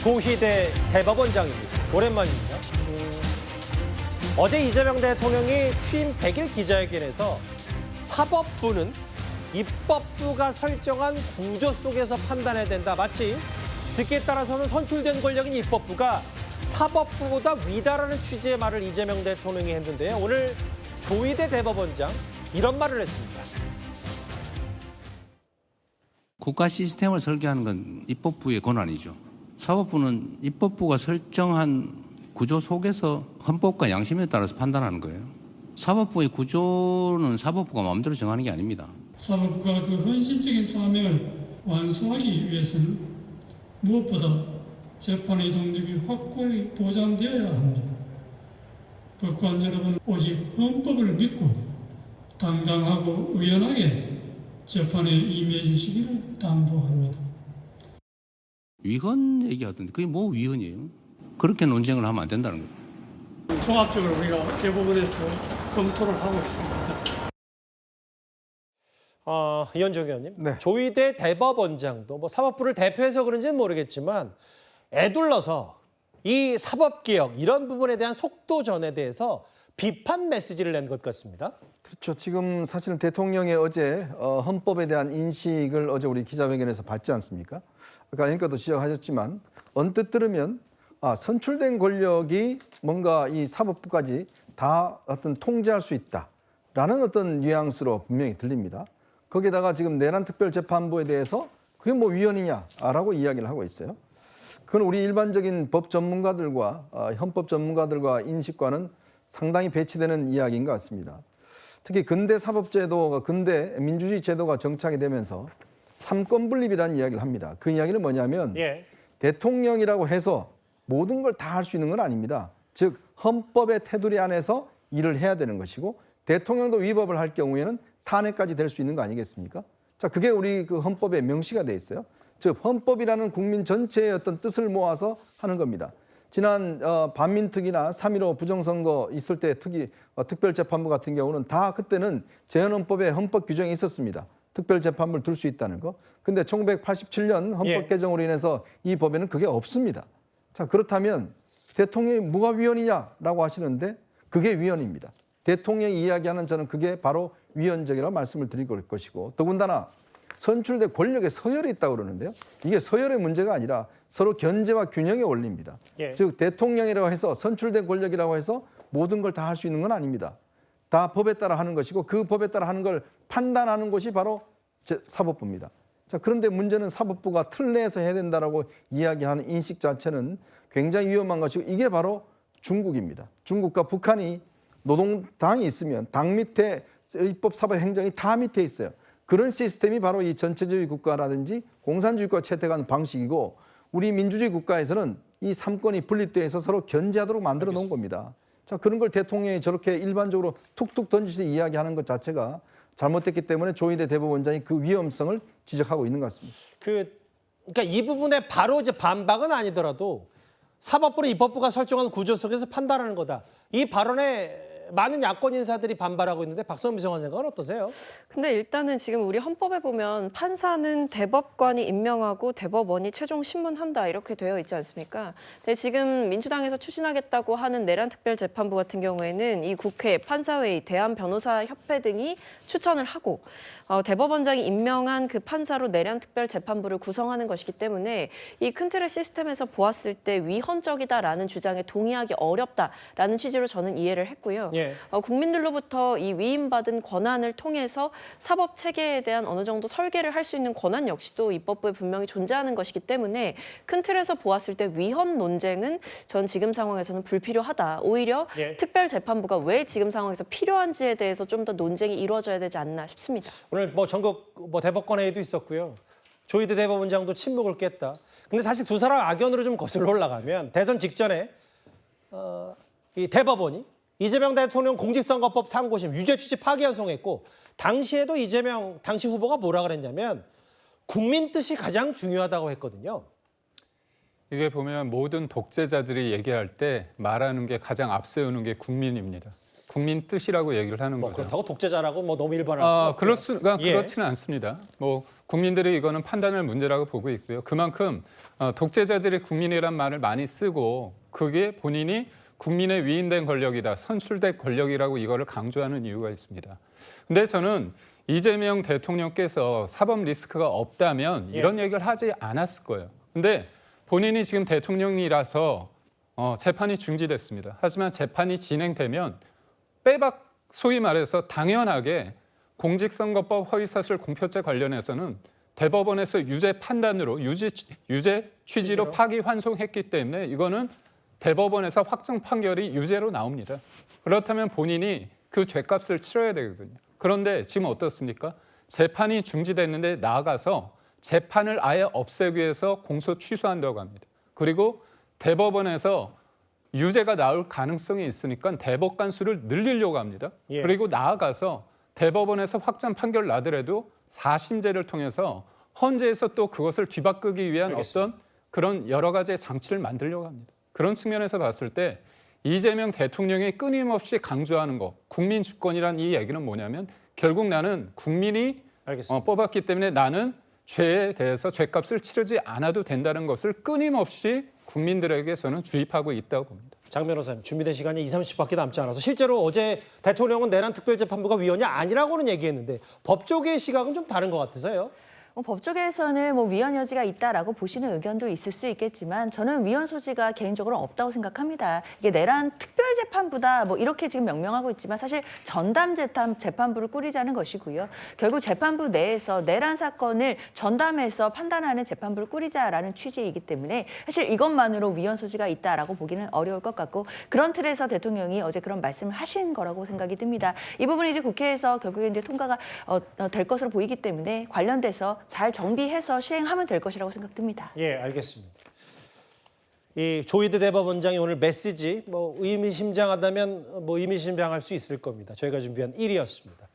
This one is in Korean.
조희대 대법원장입니다. 오랜만입니다. 어제 이재명 대통령이 취임 100일 기자회견에서 사법부는 입법부가 설정한 구조 속에서 판단해야 된다. 마치 듣기에 따라서는 선출된 권력인 입법부가 사법부보다 위다라는 취지의 말을 이재명 대통령이 했는데요. 오늘 조희대 대법원장 이런 말을 했습니다. 국가 시스템을 설계하는 건 입법부의 권한이죠. 사법부는 입법부가 설정한 구조 속에서 헌법과 양심에 따라서 판단하는 거예요. 사법부의 구조는 사법부가 마음대로 정하는 게 아닙니다. 사법부가 그 헌신적인 사명을 완수하기 위해서는 무엇보다 재판의 독립이 확고히 보장되어야 합니다. 법관 여러분, 오직 헌법을 믿고 당당하고 의연하게 재판에 임해 주시기를 당부합니다. 위헌 얘기하던데 그게 뭐 위헌이에요? 그렇게 논쟁을 하면 안 된다는 거예요. 종합적으로 우리가 대법원에서 검토를 하고 있습니다. 이현정 의원님, 네. 조희대 대법원장도 뭐 사법부를 대표해서 그런지는 모르겠지만 애둘러서 이 사법개혁 이런 부분에 대한 속도전에 대해서 비판 메시지를 낸 것 같습니다. 그렇죠. 지금 사실은 대통령이 어제 헌법에 대한 인식을 어제 우리 기자회견에서 받지 않습니까? 아까 앵커도 지적하셨지만 언뜻 들으면 선출된 권력이 뭔가 이 사법부까지 다 어떤 통제할 수 있다라는 어떤 뉘앙스로 분명히 들립니다. 거기다가 지금 내란특별재판부에 대해서 그게 뭐 위헌이냐라고 이야기를 하고 있어요. 그건 우리 일반적인 법 전문가들과 헌법 전문가들과 인식과는 상당히 배치되는 이야기인 것 같습니다. 특히 근대 사법제도가 근대 민주주의 제도가 정착이 되면서 삼권 분립이라는 이야기를 합니다. 그 이야기는 뭐냐면 대통령이라고 해서 모든 걸 다 할 수 있는 건 아닙니다. 즉 헌법의 테두리 안에서 일을 해야 되는 것이고 대통령도 위법을 할 경우에는 탄핵까지 될 수 있는 거 아니겠습니까? 자, 그게 우리 그 헌법에 명시가 돼 있어요. 즉 헌법이라는 국민 전체의 어떤 뜻을 모아서 하는 겁니다. 지난 반민특위나 3.15 부정선거 있을 때 특별재판부 같은 경우는 다 그때는 재헌헌법에 헌법 규정이 있었습니다. 특별재판부를 둘 수 있다는 거. 근데 1987년 헌법 개정으로 인해서 이 법에는 그게 없습니다. 자, 그렇다면 대통령이 뭐가 위헌이냐라고 하시는데 그게 위헌입니다. 대통령이 이야기하는 저는 그게 바로 위헌적이라고 말씀을 드릴 것이고 더군다나 선출된 권력에 서열이 있다고 그러는데요. 이게 서열의 문제가 아니라 서로 견제와 균형의 원리입니다. 즉 대통령이라고 해서 선출된 권력이라고 해서 모든 걸 다 할 수 있는 건 아닙니다. 다 법에 따라 하는 것이고 그 법에 따라 하는 걸 판단하는 것이 바로 사법부입니다. 자, 그런데 문제는 사법부가 틀 내에서 해야 된다라고 이야기하는 인식 자체는 굉장히 위험한 것이고 이게 바로 중국입니다. 중국과 북한이 노동당이 있으면 당 밑에 입법, 사법, 행정이 다 밑에 있어요. 그런 시스템이 바로 이 전체주의 국가라든지 공산주의 국가 채택하는 방식이고 우리 민주주의 국가에서는 이 삼권이 분립되어 있어 서로 견제하도록 만들어 놓은 겁니다. 자, 그런 걸 대통령이 저렇게 일반적으로 툭툭 던지듯이 이야기하는 것 자체가 잘못됐기 때문에 조희대 대법원장이 그 위험성을 지적하고 있는 것 같습니다. 그러니까 이 부분에 바로 이제 반박은 아니더라도 사법부는 입법부가 설정한 구조 속에서 판단하는 거다. 이 발언에 많은 야권 인사들이 반발하고 있는데 박성민 비서관 생각은 어떠세요? 근데 일단은 지금 우리 헌법에 보면 판사는 대법관이 임명하고 대법원이 최종 심문한다 이렇게 되어 있지 않습니까? 근데 지금 민주당에서 추진하겠다고 하는 내란특별재판부 같은 경우에는 이 국회, 판사회의, 대한변호사협회 등이 추천을 하고 대법원장이 임명한 그 판사로 내란특별재판부를 구성하는 것이기 때문에 이 큰 틀의 시스템에서 보았을 때 위헌적이다라는 주장에 동의하기 어렵다라는 취지로 저는 이해를 했고요. 국민들로부터 이 위임받은 권한을 통해서 사법 체계에 대한 어느 정도 설계를 할 수 있는 권한 역시도 입법부에 분명히 존재하는 것이기 때문에 큰 틀에서 보았을 때 위헌 논쟁은 전 지금 상황에서는 불필요하다. 오히려 특별재판부가 왜 지금 상황에서 필요한지에 대해서 좀 더 논쟁이 이루어져야 되지 않나 싶습니다. 오늘 뭐 전국 대법관 회의도 있었고요. 조희대 대법원장도 침묵을 깼다. 근데 사실 두 사람 악연으로 좀 거슬러 올라가면 대선 직전에 이 대법원이 이재명 대통령 공직선거법 상고심 유죄 취지 파기환송했고 당시에도 이재명 당시 후보가 뭐라 그랬냐면 국민 뜻이 가장 중요하다고 했거든요. 이게 보면 모든 독재자들이 얘기할 때 말하는 게 가장 앞세우는 게 국민입니다. 국민 뜻이라고 얘기를 하는 뭐 거죠. 그렇다고 독재자라고 뭐 너무 일반할 수는 없고요. 그렇지는 않습니다. 뭐 국민들이 이거는 판단할 문제라고 보고 있고요. 그만큼 독재자들이 국민이란 말을 많이 쓰고 그게 본인이 국민의 위임된 권력이다, 선출된 권력이라고 이거를 강조하는 이유가 있습니다. 근데 저는 이재명 대통령께서 사법 리스크가 없다면 이런 얘기를 하지 않았을 거예요. 근데 본인이 지금 대통령이라서 재판이 중지됐습니다. 하지만 재판이 진행되면 빼박 소위 말해서 당연하게 공직선거법 허위사실 공표죄 관련해서는 대법원에서 유죄 판단으로 유죄 취지로 파기환송했기 때문에 이거는 대법원에서 확정 판결이 유죄로 나옵니다. 그렇다면 본인이 그 죄값을 치러야 되거든요. 그런데 지금 어떻습니까? 재판이 중지됐는데 나아가서 재판을 아예 없애기 위해서 공소 취소한다고 합니다. 그리고 대법원에서 유죄가 나올 가능성이 있으니까 대법관 수를 늘리려고 합니다. 예. 그리고 나아가서 대법원에서 확정 판결 나더라도 4심제를 통해서 헌재에서 또 그것을 뒤바꾸기 위한 어떤 그런 여러 가지의 장치를 만들려고 합니다. 그런 측면에서 봤을 때 이재명 대통령이 끊임없이 강조하는 거 국민 주권이란 이 얘기는 뭐냐면 결국 나는 국민이 뽑았기 때문에 나는 죄에 대해서 죄값을 치르지 않아도 된다는 것을 끊임없이 국민들에게서는 주입하고 있다고 봅니다. 장 변호사님, 준비된 시간이 20-30밖에 남지 않아서 실제로 어제 대통령은 내란 특별재판부가 위헌이 아니라고는 얘기했는데 법조계의 시각은 좀 다른 것 같아서요. 법조계에서는 위헌 여지가 있다라고 보시는 의견도 있을 수 있겠지만 저는 위헌 소지가 개인적으로 없다고 생각합니다. 이게 내란 특별재판부다 이렇게 지금 명명하고 있지만 사실 전담 재판부를 꾸리자는 것이고요. 결국 재판부 내에서 내란 사건을 전담해서 판단하는 재판부를 꾸리자라는 취지이기 때문에 사실 이것만으로 위헌 소지가 있다라고 보기는 어려울 것 같고 그런 틀에서 대통령이 어제 그런 말씀을 하신 거라고 생각이 듭니다. 이 부분이 이제 국회에서 결국에 이제 통과가 될 것으로 보이기 때문에 관련돼서 잘 정비해서 시행하면 될 것이라고 생각됩니다. 예, 알겠습니다. 이 조희대 대법원장이 오늘 메시지 의미심장하다면 의미심장할 수 있을 겁니다. 저희가 준비한 1위였습니다.